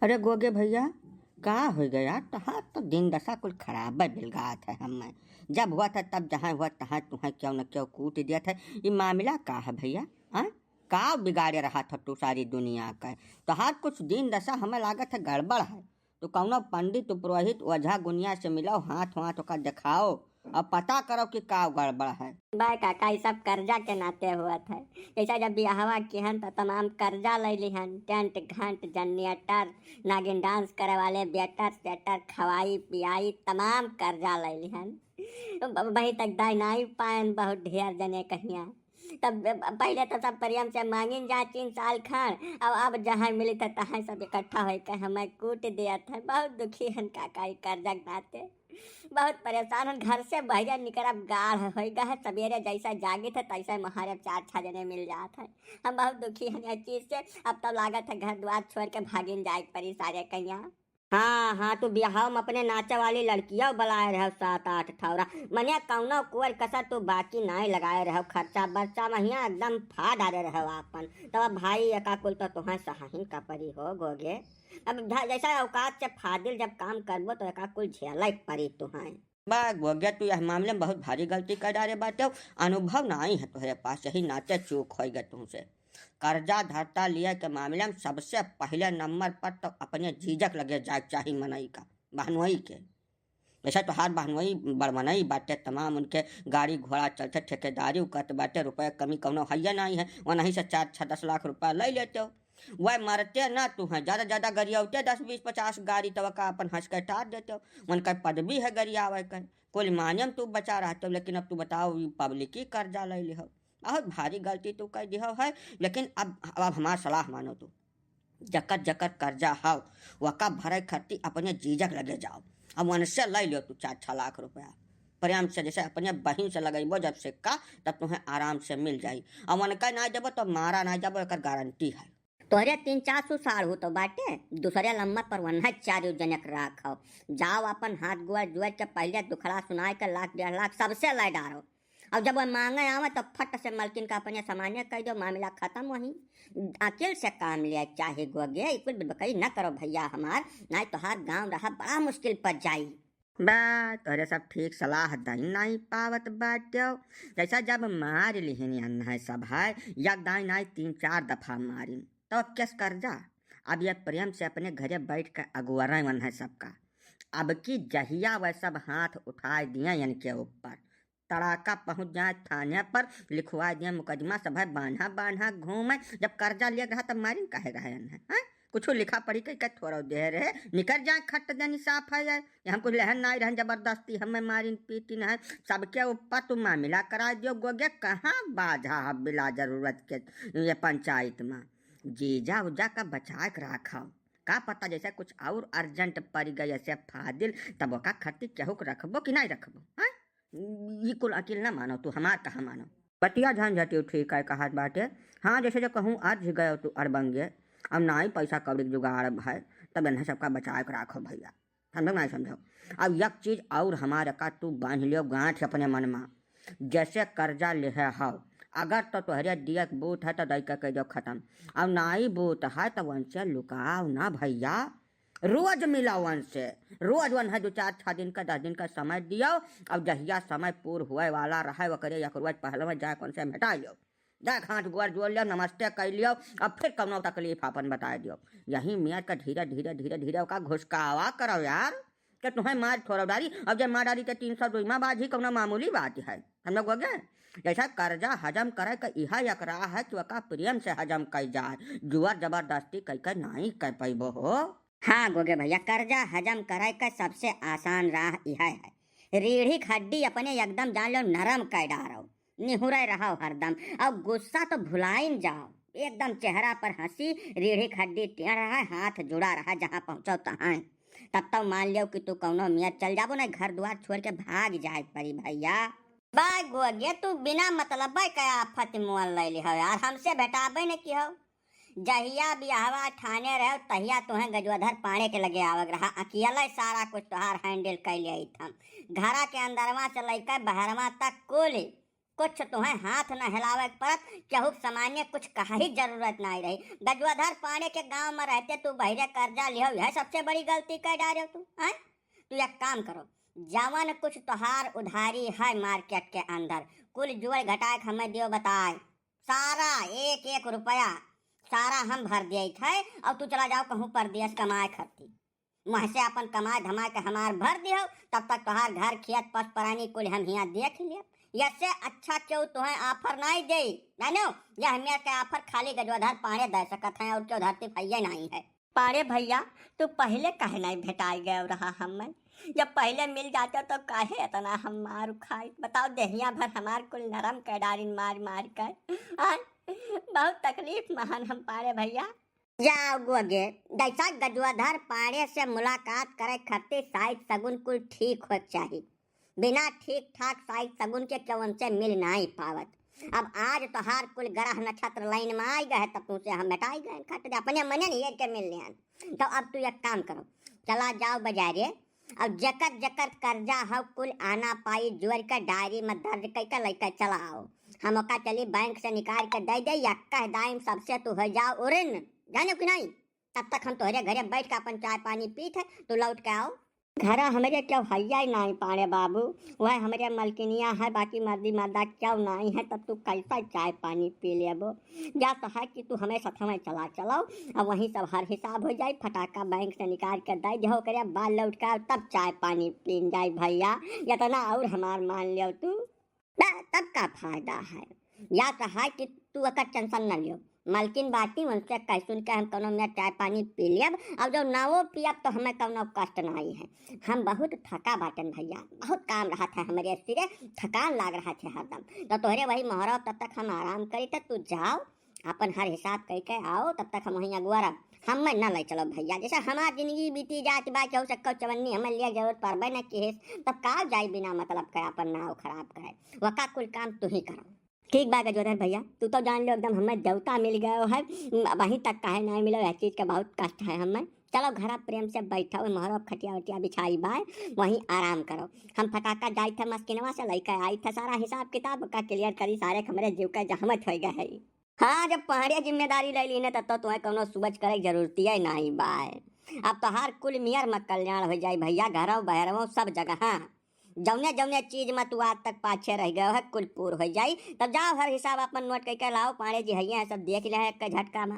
अरे गोगे भैया, का हो गया तहाँ तो दिन दशा कुल खराब बिलगात है हमें। जब हुआ था तब जहाँ हुआ तहाँ तुम्हें क्यों न क्यों कूट दिया था। ये मामला का है भैया? हाँ, का बिगाड़े रहा था तू सारी दुनिया का? तो हर कुछ दिन दशा हमें लागत है गड़बड़ है। तो कौनो पंडित पुरोहित ओझा गुनिया से मिलो, हाथ वाथ का दिखाओ और पता करो कि का गड़बड़ है। बाय काका ये सब कर्जा के नाते हुआ था। जैसा जब बियाहवा किहन तो तमाम कर्जा ले लिहन, टेंट घंट जनिएटर, नागिन डांस करे वाले बेटर सेटर, खवाई पियाई तमाम कर्जा ले लिहन। वही तक दाई नहीं पायन बहुत ढेर जने कहिया। तब पहले तो सब प्रेम से मांगिन जा 3 साल खान, अब जहाँ मिली था तहाँ सब इकट्ठा होकर हमें कूट दिया था। बहुत दुखी हन काका ये कर्जा के नाते, बहुत परेशान हन। घर से बहरे निकलब गाढ़ हो गए, सवेरे जैसा जागे थे तैसे महारे 4-6 जने मिल जाते हैं। हम बहुत दुखी हैं इस चीज से। अब तो लागत है घर द्वार छोड़ के भागिन जाए परी सारे कहिया। हाँ हाँ, तो बिहाव में अपने नाचे वाली लड़कियां बुलाए रहो 7-8 ठौरा। मनिया कौनो कुल कसर तो बाकी नहीं लगाए रहो। खर्चा बर्चा महिया एकदम फा डाले रहो आपन। तब भाई एका कुल तो तुम्हें सहाहीन का परी हो गोगे। अब जैसा औकात से फादिल जब काम करबो तो एका कुल झेला परी तुम्हें। बा गोगे, तू यह मामले में बहुत भारी गलती कर डाले बाटे। अनुभव नहीं है तुम्हारे पास, यही नाते चूक हो गए तुमसे। कर्जा धरता लिया के मामले में सबसे पहले नंबर पर तो अपने जीजक लगे जाए चाहिए मनई का, बहनोई के। वैसे तो हर बहनोई बड़मनई बाटे, तमाम उनके गाड़ी घोड़ा चलते, ठेकेदारी करते बाटे, रुपये कमी कौनो हैया नहीं है। वह नहीं से 4-6-10 लाख रुपया ले लेते हो। वह मरते ना तू है, ज़्यादा गरियावते 10-20-50 गाड़ी तो का अपन हंस के टार देते हो। उनका पदवी है गरियावे कर, कुल माने में तू बचा रहते हो। लेकिन अब तू बताओ, पब्लिक ही कर्जा ले ले हो। बहुत भारी गलती तू कर दिया है। लेकिन अब हमार सलाह मानो तू, जकर जकर कर्जा हाव वका भरे खर्ची अपने जीजक लगे जाओ। अब उनसे ले लो तू 4-6 लाख रुपया प्रेम से, जैसे अपने बहन से लगेबो जब सिक्का, तब तुम्हें आराम से मिल जाई। अब उनका ना जब तो मारा ना जब, एक गारंटी है। तोहरे 3-400 साल हो तो बाटे, दूसरे लम्बा पर वन्हा 4 जनक राखो। जाओ अपन हाथ गुआ जुआ के पहले दुखड़ा सुनाए के 1-1.5 लाख सबसे लै डारो। अब जब वह मांगे आवे तो फट से मलकिन का अपने सामान्य कह दो, मामला खत्म। वही अकेल से काम लिया चाहे गोगे, कुल बकई न करो भैया हमार, नहीं तो हर गाँव रहा बड़ा मुश्किल पड़ जाई। बात अरे सब ठीक सलाह दही नहीं पावत बाटो। जैसा जब मार लिहनी अन्ना सब है, यक दाई नाई 3-4 दफा मारी तो अब कैस कर्जा। अब यह प्रेम से अपने घरे बैठ कर अगुवरा मन है सबका। अब की जहिया वह सब हाथ उठा दिया इनके ऊपर, तड़ाका पहुंच जाए थाने पर, लिखवा दिया मुकदमा, सब है बांधा बांधा घूमे। जब कर्जा लिया रहा तब मारी कहे रहे हैं, कुछ लिखा पढ़ी के थोड़ा दे रहे निकल जाए खट देनी साफ है यार। हम कुछ लहन नहीं रहन जबरदस्ती हमें मारी पीटी न है। सबके ऊपर तुम मामला करा दियो गोगे, कहाँ बाझा बिला जरूरत के ये पंचायत में। जीजा उजा का बचा के रखा, का पता जैसे कुछ और अर्जेंट पड़ गई ऐसे फादिल, तब का खर्ची केहू के रखबो कि नहीं रखबो। हाँ, ये कुल अकेल ना मानो तू, हमार कहाँ मानो। बतिया झंझटी ठीक है कहा बाटे। हाँ, जैसे जो कहूँ आज गए तू अड़बंगे, अब ना ही पैसा कौड़ी जुगाड़ है, तब इन्हें सबका बचा के रखो भैया। समझो नहीं समझो। अब एक चीज़ और हमारे का तू बांध लियो गांठ अपने मन में, जैसे कर्जा ले हाउ, अगर तो तुहरे दियक बूथ है तो दई का कह दो खत्म। अब ना ही बूथ है तो वन से लुकाओ ना भैया, रोज मिलाओ वन से। रोज वन है 2-4-6 दिन का 10 दिन का समय दियो। अब जहिया समय पूर्ण हुए वाला रहे वो करे, एक रोज पहले में जाए कौन से हटा लियो, जा हाथ गोर जोड़ लियो, नमस्ते कह लियो। अब फिर कौनो तकलीफ अपन बता दियो। यही मियाँ का धीरे धीरे धीरे धीरे का घुसकावा करो यार, कि तुम्हें मार थोड़ा डाली। अब जब मार डाली तो 300 दुईमा बाजी कौना मामूली बात है। हम लोग हो गए जैसा कर्जा हजम करे का इहा यकरा है कि वका प्रेम से हजम कई जाए, जुआ जबरदस्ती कई कर नहीं कर पैबो हो। हाँ गोगे भैया, कर्जा हजम करे का सबसे आसान राह यह है। रीढ़ी हड्डी अपने एकदम जान लो नरम कर डारो, निहुरे रहो हरदम। अब गुस्सा तो भुलाइन जाओ, एकदम चेहरा पर हंसी, रीढ़ी हड्डी टेढ़ रहा, हाथ जुड़ा रहा, जहाँ पहुँचो तहाँ। तब तक मान लियो कि तू कौनो मियाँ चल जाबो ना, घर द्वार छोड़ के भाग जाए परी भैया। बाय गोगे, तू बिना मतलब का आफत मोल ले ली हो यार, हमसे भेटाबे न की हो। जहिया बियाहवा ठाने रहो तहिया तुहें गजवधर पाने के लगे आवग रहा, अकेला सारा कुछ तुहार हैंडल कर लिया था। घरा के अंदरवा से लेकर बहरवा तक कुल कुछ तुम्हें हाथ न हिलावे परत, केहू सामान्य कुछ कहा ही जरूरत नहीं रही। गजवाधर पाड़े के गांव में रहते तू बहिरे कर्जा लियो, यह सबसे बड़ी गलती कर डाले तू। हैं तू एक काम करो, जवन कुछ तोहार उधारी है मार्केट के अंदर कुल जुड़ घटाए हमें दियो बताए, सारा एक एक रुपया सारा हम भर दिए थे। और तू चला जाओ कहूँ परदेश कमाए खर्ची, वहाँ से अपन कमाए धमाए के हमार भर दियो, तब तक तोहार घर खेत पस परानी कुल हम यहाँ देख लिया। इससे अच्छा क्यों तुम्हें ऑफर नहीं दे, जानो यह हमें के ऑफर खाली गजवाधर पाड़े दे सकत हैं और क्यों धरती भैया नहीं है। पाड़े भैया तू पहले काहे नहीं भेटाई गए रहा हमें, जब पहले मिल जाता तो काहे इतना हम मार खाई, बताओ देहिया भर हमार कुल नरम कैडारिन मार मार कर बहुत तकलीफ महान हम पाड़े भैया। जाओ गोगे जैसा गजवाधर पाड़े से मुलाकात करे खातिर साइड सगुन कुल ठीक हो चाहिए, बिना ठीक ठाक साइड सगुन के कौन से मिल नहीं पावत। अब आज तोहार कुल ग्रह नक्षत्र लाइन में आई गए तब तुझसे हम हटाई गए खट अपने मने नहीं के मिल लें। तो अब तू एक काम करो, चला जाओ बाजारे, अब जकर जकर कर्जा हो कुल आना पाई जोड़ कर डायरी में दर्ज करके लेकर चला आओ, हम ओका चली बैंक से निकाल कर दे दे या कह दाइम सबसे तू हो जाओ उड़न, जानो कि नहीं। तब तक हम तोहरे घरे बैठ के अपन चाय पानी पीते तू लौट के आओ। घर हमारे क्यों हैया ही नहीं पाड़े बाबू, वह हमारे मलकिनिया है, बाकी मर्दी मर्दा क्यों नहीं है, तब तू कैसा चाय पानी पी लेबो। जा तो है कि तू हमें साथ में चला चलाओ, अब वहीं सब हर हिसाब हो जाए, फटाका बैंक से निकाल कर दे जो करे बाल लौट कर तब चाय पानी पी जाए भैया, या तो ना और हमार मान लियो तू तब का फायदा है। या तो है कि तू अकर टेंशन न लियो, मालकिन बाटी उनसे कह सुन के हम कौनो में चाय पानी पी लियब, अब जब नावो पियब तो हमें कौनो कष्ट नहीं है। हम बहुत थका बाटन भैया, बहुत काम रहा था हमारे सिरे, थकान लाग रहा थे हरदम, तो तोहरे वही मोहरब तब तक हम आराम करी तो तू जाओ अपन हर हिसाब करके आओ, तब तक हम वहीं अगुआरा हमें न ले चलो भैया। जैसे हमार जिंदगी बीती जाती बा केहू से चवन्नी हमें लिए जरूरत पड़बे न कि तब का जाए बिना मतलब करे अपन नाव खराब करे, वका कुल काम तू ही करो। ठीक बा गजोधर भैया, तू तो जान लो एकदम हमें देवता मिल गया है, वहीं तक काहे नहीं मिलो, यह चीज़ का बहुत कष्ट है हमें। चलो घर प्रेम से बैठो, मोहरब खटिया वटिया बिछाई बाय वहीं आराम करो। हम फटाका जाई थे मस्किनवा से लेकर आई थे, सारा हिसाब किताब का क्लियर करी, सारे हमारे जीव का जहमत हो गए है। हाँ जब पहाड़िया जिम्मेदारी ले ली ने तब तो तुम्हें कोनो सूबज करे जरूरत ही नहीं बाय। अब तो हर कुल मियर में कल्याण हो जाए भैया, घरों बहरों सब जगह। हाँ जौने जौने चीज में तू आज तक पाछे रह गए है कुल पूर हो जाई, तब जाओ हर हिसाब अपन नोट करके लाओ, पाड़े जी है सब देख ले एक झटका में।